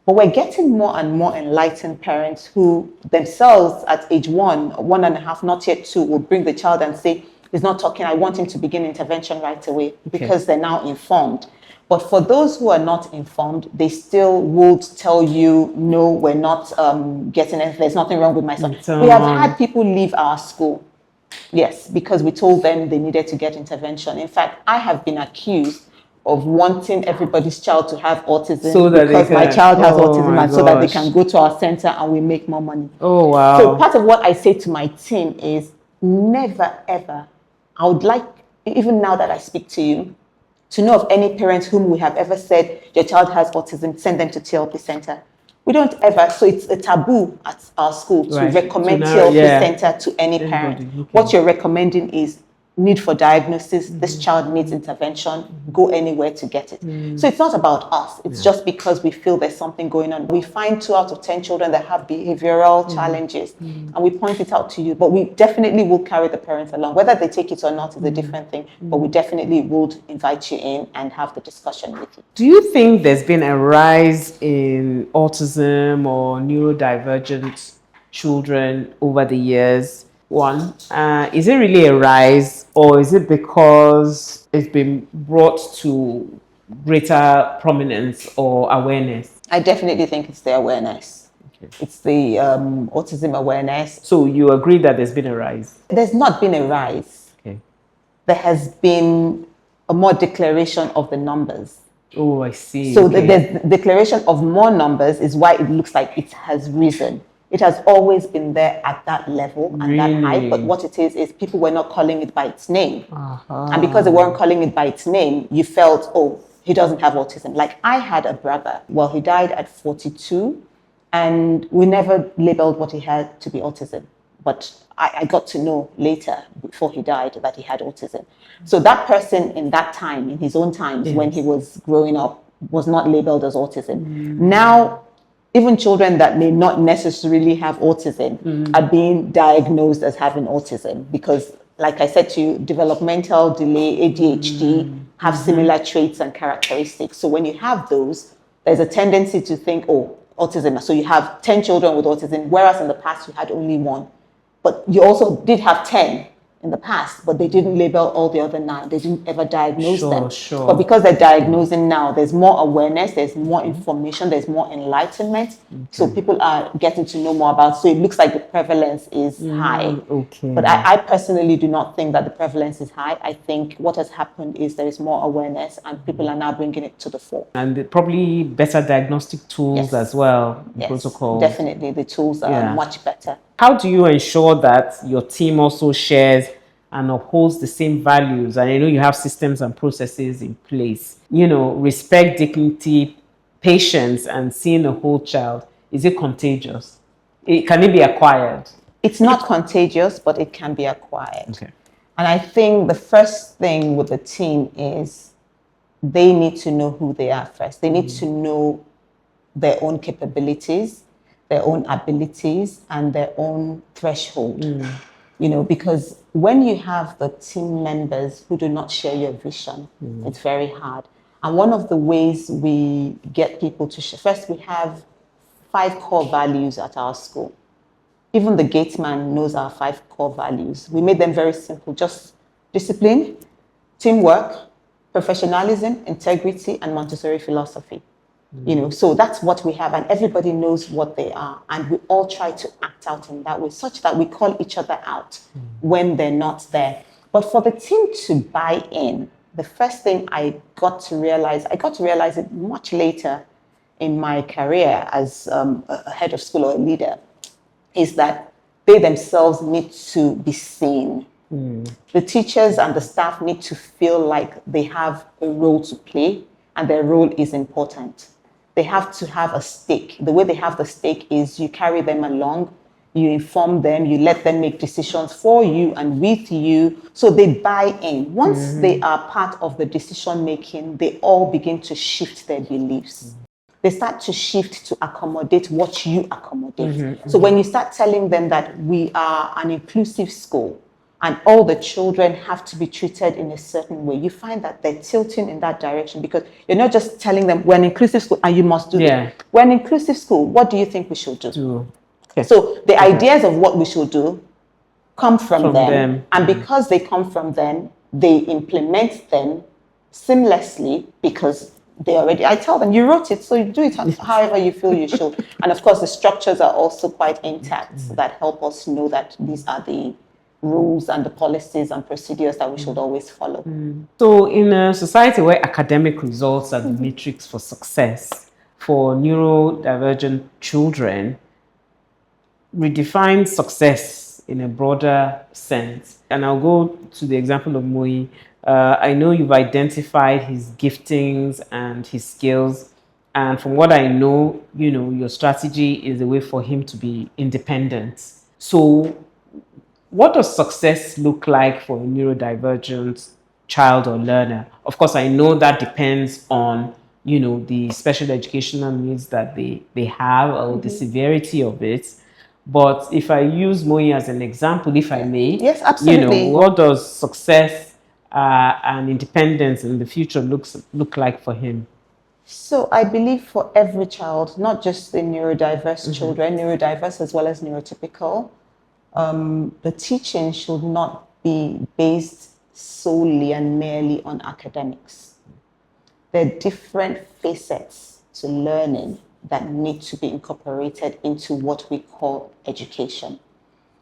But we're getting more and more enlightened parents who themselves at age 1.5, not yet 2, will bring the child and say, he's not talking, I want him to begin intervention right away, because they're now informed. But for those who are not informed, they still would tell you, no, we're not getting it. There's nothing wrong with my son. We have had people leave our school, yes, because we told them they needed to get intervention. In fact, I have been accused of wanting everybody's child to have autism So that because my child has autism, and so that they can go to our center and we make more money. Oh, wow. So part of what I say to my team is never, ever, I would like, even now that I speak to you, to know of any parents whom we have ever said, your child has autism, send them to TLP Center. We don't ever, so it's a taboo at our school to recommend TLP Center to any parent. What you're recommending is need for diagnosis, this child needs intervention, go anywhere to get it. So it's not about us, it's just because we feel there's something going on. We find 2 out of 10 children that have behavioral challenges, and we point it out to you, but we definitely will carry the parents along. Whether they take it or not is a different thing, but we definitely would invite you in and have the discussion with you. Do you think there's been a rise in autism or neurodivergent children over the years? One, is it really a rise, or is it because it's been brought to greater prominence or awareness? I definitely think it's the awareness. It's the autism awareness. So you agree that there's been a rise? There's not been a rise. There has been a more declaration of the numbers. Oh, I see. So the declaration of more numbers is why it looks like it has risen. It has always been there at that level and that height, but what it is people were not calling it by its name. And because they weren't calling it by its name, you felt, oh, he doesn't have autism. Like I had a brother, well, he died at 42, and we never labeled what he had to be autism. But I got to know later, before he died, that he had autism. So that person in that time, in his own times, when he was growing up, was not labeled as autism. Now, even children that may not necessarily have autism are being diagnosed as having autism because, like I said to you, developmental delay, ADHD, have similar traits and characteristics. So when you have those, there's a tendency to think, oh, autism. So you have 10 children with autism, whereas in the past you had only 1. But you also did have 10 in the past, but they didn't label all the other 9. They didn't ever diagnose them. But because they're diagnosing now, there's more awareness, there's more information, there's more enlightenment. So people are getting to know more about. So it looks like the prevalence is high. But I personally do not think that the prevalence is high. I think what has happened is there is more awareness and people are now bringing it to the fore. And probably better diagnostic tools as well, protocols. Definitely, the tools are much better. How do you ensure that your team also shares and upholds the same values? And I know you have systems and processes in place. You know, respect, dignity, patience, and seeing the whole child. Is it contagious? Can it be acquired? It's not contagious, but it can be acquired. And I think the first thing with the team is they need to know who they are first. They need to know their own capabilities, their own abilities, and their own threshold. You know, because when you have the team members who do not share your vision, it's very hard. And one of the ways we get people to share, first we have 5 core values at our school. Even the gateman knows our 5 core values. We made them very simple, just discipline, teamwork, professionalism, integrity, and Montessori philosophy. You know, so that's what we have, and everybody knows what they are, and we all try to act out in that way, such that we call each other out when they're not there. But for the team to buy in, the first thing I got to realize it much later in my career as a head of school or a leader, is that they themselves need to be seen. The teachers and the staff need to feel like they have a role to play, and their role is important. They have to have a stake. The way they have the stake is you carry them along, you inform them, you let them make decisions for you and with you, so they buy in. Once they are part of the decision making, they all begin to shift their beliefs. They start to shift to accommodate what you accommodate. So when you start telling them that we are an inclusive school and all the children have to be treated in a certain way, you find that they're tilting in that direction, because you're not just telling them we're an inclusive school and you must do this. We're an inclusive school. What do you think we should do? Okay. So the ideas of what we should do come from them. And because they come from them, they implement them seamlessly, because they already, I tell them, you wrote it, so you do it however you feel you should. And of course, the structures are also quite intact that help us know that these are the rules and the policies and procedures that we should always follow. So in a society where academic results are the matrix for success for neurodivergent children, redefine success in a broader sense. And I'll go to the example of Moi. I know you've identified his giftings and his skills. And from what I know, your strategy is a way for him to be independent. So what does success look like for a neurodivergent child or learner? Of course, I know that depends on, the special educational needs that they have, or the severity of it. But if I use Moi as an example, if I may, yes, absolutely. What does success and independence in the future look like for him? So I believe for every child, not just the neurodiverse children, neurodiverse as well as neurotypical, the teaching should not be based solely and merely on academics. There are different facets to learning that need to be incorporated into what we call education.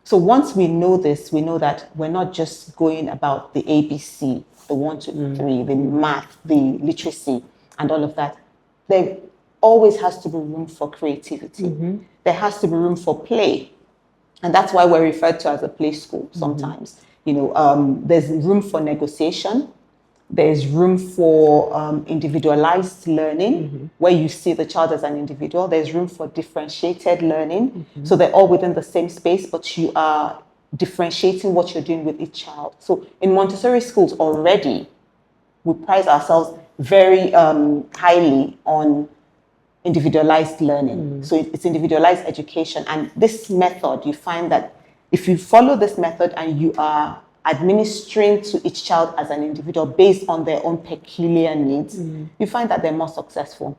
So once we know this, we know that we're not just going about the ABC, the 1, 2, 3, the math, the literacy, and all of that. There always has to be room for creativity. There has to be room for play. And that's why we're referred to as a play school sometimes. There's room for negotiation. There's room for individualized learning, where you see the child as an individual. There's room for differentiated learning. So they're all within the same space, but you are differentiating what you're doing with each child. So in Montessori schools already, we prize ourselves very highly on individualized learning. So it's individualized education. And this method, you find that if you follow this method and you are administering to each child as an individual based on their own peculiar needs, you find that they're more successful.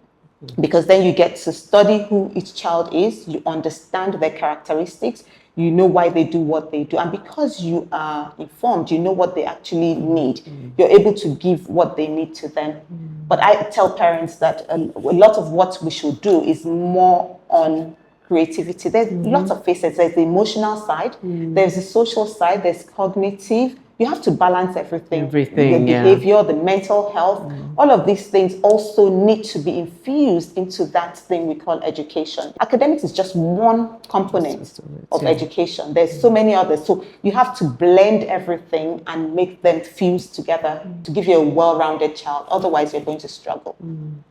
Because then you get to study who each child is, you understand their characteristics, you know why they do what they do. And because you are informed, you know what they actually need. You're able to give what they need to them. But I tell parents that a lot of what we should do is more on creativity. There's lots of facets. There's the emotional side, there's the social side, there's cognitive. You have to balance everything. The behavior, the mental health, all of these things also need to be infused into that thing we call education. Academics is just one component of education. There's so many others. So you have to blend everything and make them fuse together to give you a well-rounded child. Otherwise, you're going to struggle.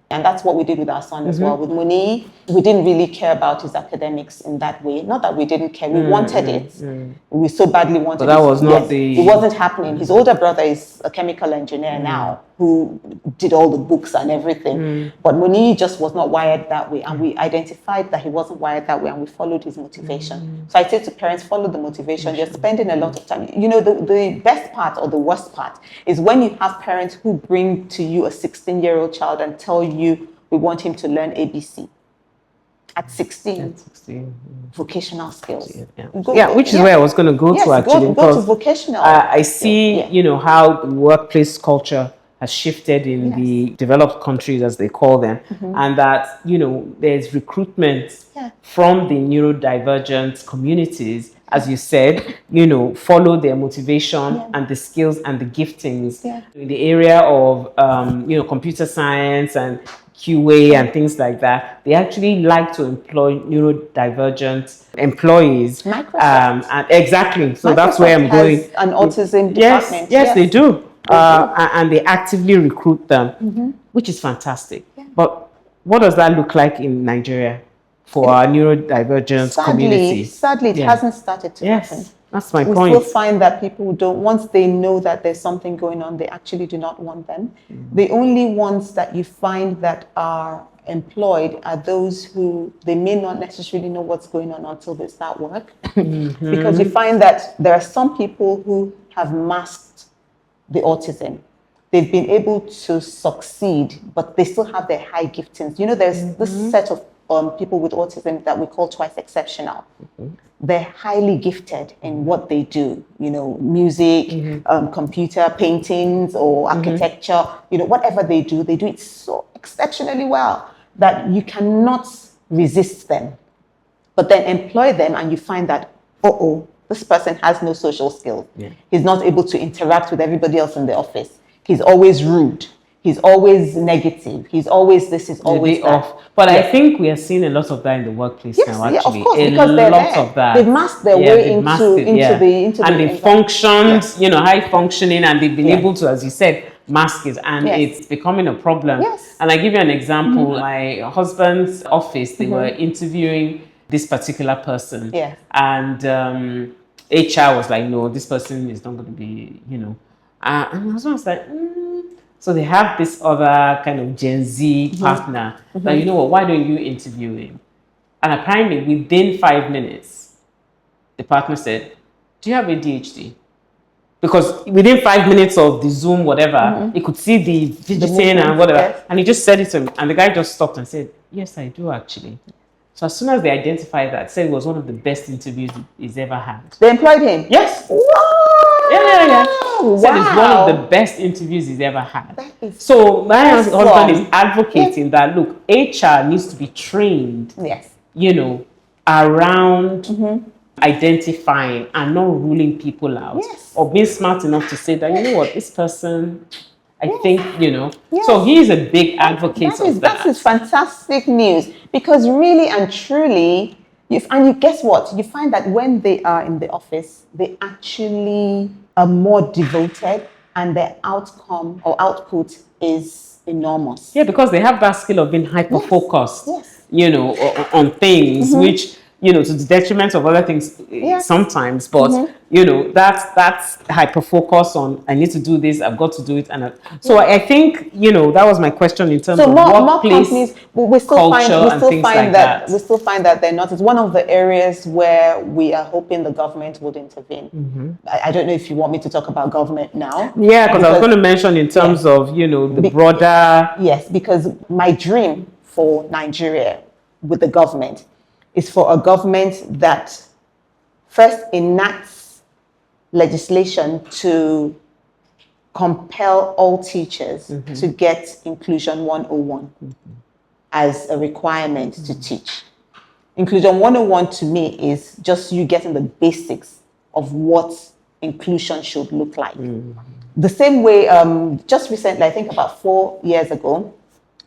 And that's what we did with our son as well. With Muni, we didn't really care about his academics in that way. Not that we didn't care. We wanted it. We so badly wanted it. But that was not It wasn't happening. His older brother is a chemical engineer now, who did all the books and everything. But Muni just was not wired that way. And we identified that he wasn't wired that way, and we followed his motivation. So I say to parents, follow the motivation. You're spending a lot of time. The best part or the worst part is when you have parents who bring to you a 16-year-old child and tell you, we want him to learn ABC. At 16, vocational skills. Which is where I was going to go to actually. Go to vocational. I see, how the workplace culture has shifted in the developed countries, as they call them, and that, there's recruitment from the neurodivergent communities, as you said, follow their motivation and the skills and the giftings in the area of, computer science and QA and things like that. They actually like to employ neurodivergent employees. Microsoft. And exactly. So Microsoft that's where I'm going. An autism department. Yes, they do. And they actively recruit them, which is fantastic. But what does that look like in Nigeria for our neurodivergent community. Sadly, it hasn't started to happen. That's my we point. still find that people don't, once they know that there's something going on, they actually do not want them. The only ones that you find that are employed are those who they may not necessarily know what's going on until they start work. Because you find that there are some people who have masked the autism. They've been able to succeed, but they still have their high giftings. You know, there's this set of people with autism that we call twice exceptional. They're highly gifted in what they do, you know, music, computer, paintings, or architecture, you know, whatever they do it so exceptionally well that you cannot resist them. But then employ them and you find that, this person has no social skills. He's not able to interact with everybody else in the office. He's always rude. He's always negative. He's always this, he's always that. Off. But I think we are seeing a lot of that in the workplace now, actually. Yeah, of course, because a lot of that. They've masked their way into and they functioned, you know, high functioning, and they've been able to, as you said, mask it, and it's becoming a problem. And I give you an example. My husband's office, they were interviewing this particular person. And HR was like, no, this person is not going to be, you know. And my husband was like, So they have this other kind of Gen Z partner that, you know what, why don't you interview him? And apparently within 5 minutes, the partner said, do you have ADHD? Because within 5 minutes of the Zoom, whatever, he could see the fidgeting and whatever. And he just said it to him. And the guy just stopped and said, yes, I do actually. So as soon as they identified that, said it was one of the best interviews he's ever had. They employed him? Yes. Wow. Yeah. Said it's one of the best interviews he's ever had. So my husband is advocating that, look, HR needs to be trained, you know, around identifying and not ruling people out, or being smart enough to say that, you know what, this person, I think, you know. So he is a big advocate of that. That is fantastic news, because really and truly, guess what? You find that when they are in the office, they actually are more devoted, and their outcome or output is enormous. Yeah, because they have that skill of being hyper-focused, you know, on things, which, you know, to the detriment of other things sometimes, but, you know, that's hyper-focus on, I need to do this, I've got to do it. And so I think, you know, that was my question in terms of workplace companies, we still find that they're not. It's one of the areas where we are hoping the government would intervene. I don't know if you want me to talk about government now. Yeah, because I was going to mention in terms of, you know, the broader... Yes, because my dream for Nigeria with the government is for a government that first enacts legislation to compel all teachers to get Inclusion 101 as a requirement to teach. Inclusion 101 to me is just you getting the basics of what inclusion should look like. The same way, just recently, I think about 4 years ago,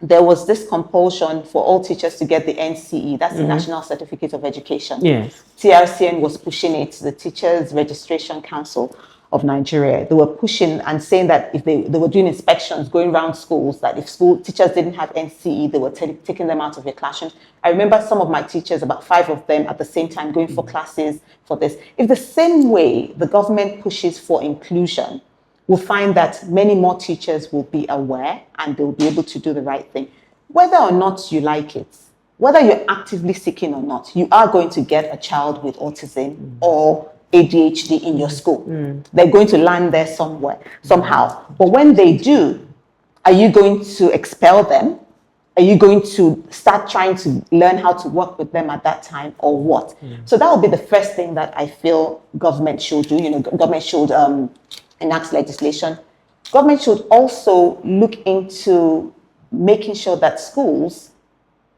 there was this compulsion for all teachers to get the NCE, that's the National Certificate of Education. TRCN was pushing it, the Teachers Registration Council of Nigeria. They were pushing and saying that if they were doing inspections, going around schools, that if school teachers didn't have NCE, they were taking them out of their classrooms. I remember some of my teachers, about 5 of them at the same time, going for classes for this. If the same way the government pushes for inclusion, we'll find that many more teachers will be aware and they'll be able to do the right thing. Whether or not you like it, whether you're actively seeking or not, you are going to get a child with autism or ADHD in your school. They're going to land there somewhere, somehow. But when they do, are you going to expel them? Are you going to start trying to learn how to work with them at that time, or what? So that would be the first thing that I feel government should do. You know, government should enact legislation. Government should also look into making sure that schools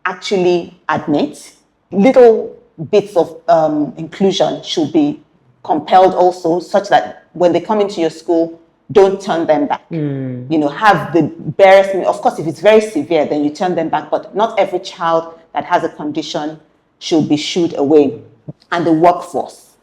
actually admit little bits of inclusion should be compelled also, such that when they come into your school, don't turn them back. You know, have the barest, of course, if it's very severe, then you turn them back, but not every child that has a condition should be shooed away. And the workforce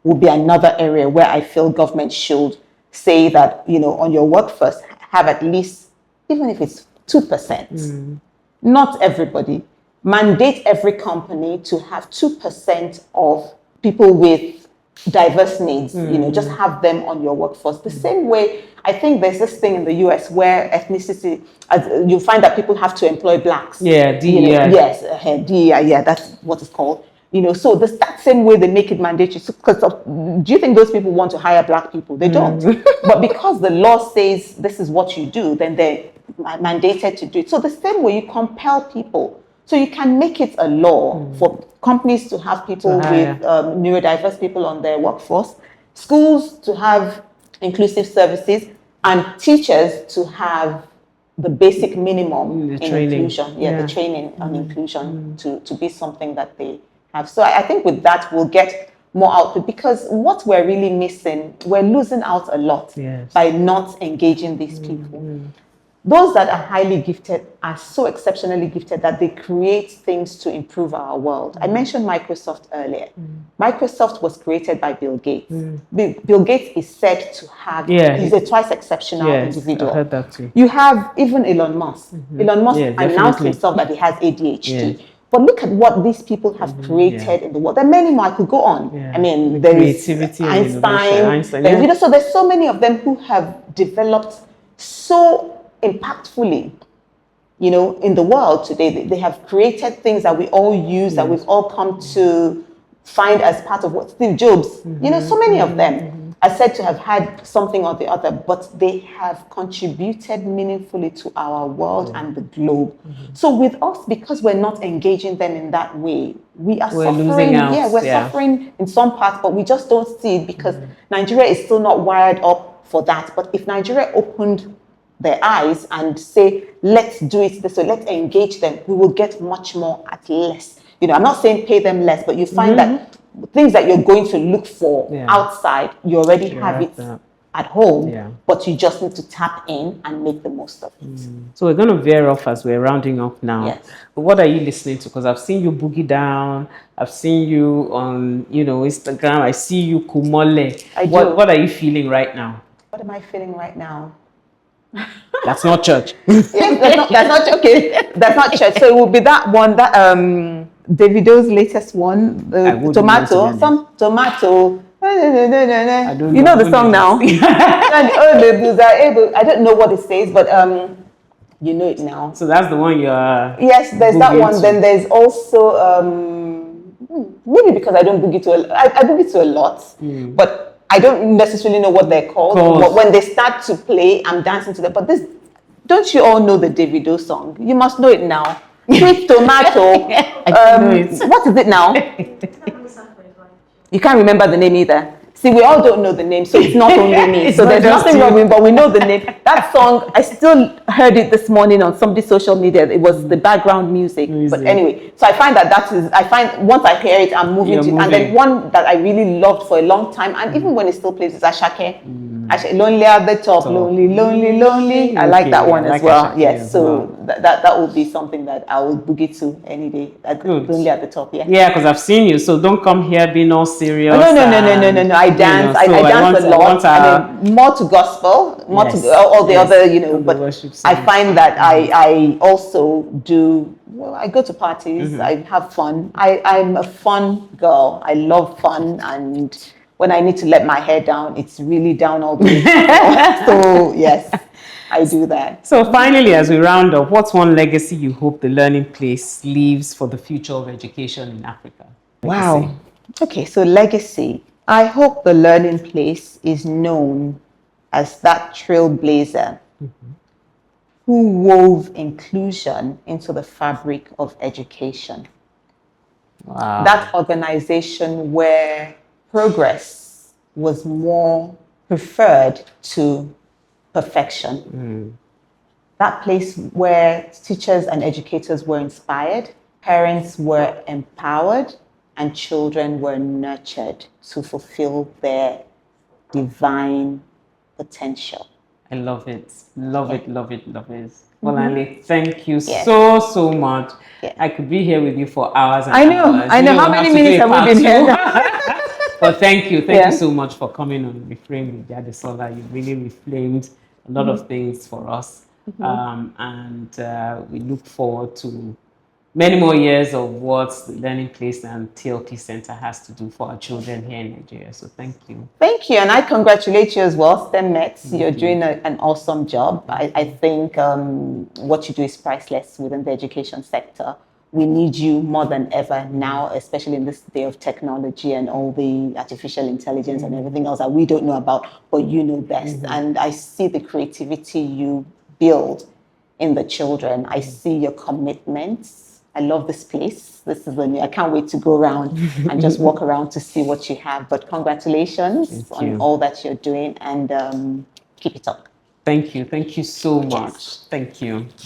would be another area where I feel government should say that, you know, on your workforce, have at least, even if it's 2%, not everybody, mandate every company to have 2% of people with diverse needs, just have them on your workforce. The same way, I think there's this thing in the US where ethnicity, you find that people have to employ blacks. Yeah, DEI. Yes, DEI, yeah, that's what it's called. So that same way they make it mandatory. Because do you think those people want to hire black people? They don't. But because the law says this is what you do, then they're mandated to do it. So the same way you compel people. So you can make it a law for companies to have people with neurodiverse people on their workforce, schools to have inclusive services, and teachers to have the basic minimum in inclusion. The training on inclusion to be something that they have. So I think with that, we'll get more output, because what we're really missing, we're losing out a lot by not engaging these people. Those that are highly gifted are so exceptionally gifted that they create things to improve our world. I mentioned Microsoft earlier. Microsoft was created by Bill Gates. Bill Gates is said to have, he's a twice exceptional individual. I heard that too. You have even Elon Musk. Elon Musk announced himself that he has ADHD. But look at what these people have created in the world. There are many more. I could go on. I mean, there is Einstein. So there's so many of them who have developed so impactfully, in the world today. They have created things that we all use, that we've all come to find as part of what Steve Jobs, so many of them are said to have had something or the other, but they have contributed meaningfully to our world and the globe. So with us, because we're not engaging them in that way, we're suffering. Losing out. We're suffering in some parts, but we just don't see it because Nigeria is still not wired up for that. But if Nigeria opened their eyes and say, let's do it this way, let's engage them, we will get much more at less. I'm not saying pay them less, but you find that things that you're going to look for outside, you already have it at home, but you just need to tap in and make the most of it. So we're going to veer off as we're rounding up now. But what are you listening to? Because I've seen you boogie down, I've seen you on, Instagram, I see you kumole. What are you feeling right now? What am I feeling right now? That's not church. Yes, that's not okay. That's not church. So it will be that one, that Davido's latest one, the tomato, some tomato. You know the song now. I don't know what it says, but you know it now. So that's the one you're. Yes, there's that one. Then there's also maybe because I don't boogie to I boogie to a lot, but I don't necessarily know what they're called. But when they start to play, I'm dancing to them. But this, don't you all know the Davido song? You must know it now. Sweet tomato. What is it now? You can't remember the name either. See, we all don't know the name, so it's not only me. So there's nothing wrong with it, but we know the name. That song, I still heard it this morning on somebody's social media. It was the background music. But anyway, so I find once I hear it, I'm moving to it. And then one that I really loved for a long time, and even when it still plays, is Ashake. Lonely at the top, lonely, lonely, lonely. I like that one as well. Yes, so that will be something that I will boogie to any day. Lonely at the top, Yeah, because I've seen you, so don't come here being all serious. No. I dance. I dance a lot. I mean, more to gospel, more to all the other, But I find that I also do. Well, I go to parties. I have fun. I'm a fun girl. I love fun, and when I need to let my hair down, it's really down all the way. So yes, I do that. So finally, as we round up, what's one legacy you hope the Learning Place leaves for the future of education in Africa? Wow. Okay, so legacy. I hope the Learning Place is known as that trailblazer who wove inclusion into the fabric of education. Wow. That organization where progress was more preferred to perfection. That place where teachers and educators were inspired, parents were empowered, and children were nurtured to fulfill their divine potential. I love it. Love it. Bolanle, thank you so much. I could be here with you for hours and hours. I know. How many minutes have we been here? But thank you so much for coming on Reframe with Jadesola. You really reframed a lot of things for us. And we look forward to many more years of what the Learning Place and TLP Center has to do for our children here in Nigeria. So thank you. Thank you, and I congratulate you as well, STEM Mets. You're doing an awesome job. I think what you do is priceless within the education sector. We need you more than ever now, especially in this day of technology and all the artificial intelligence and everything else that we don't know about, but you know best. And I see the creativity you build in the children. I see your commitments. I love this place. This is I can't wait to go around and just walk around to see what you have. But congratulations on all that you're doing, and keep it up. Thank you. Thank you so much. Yes. Thank you.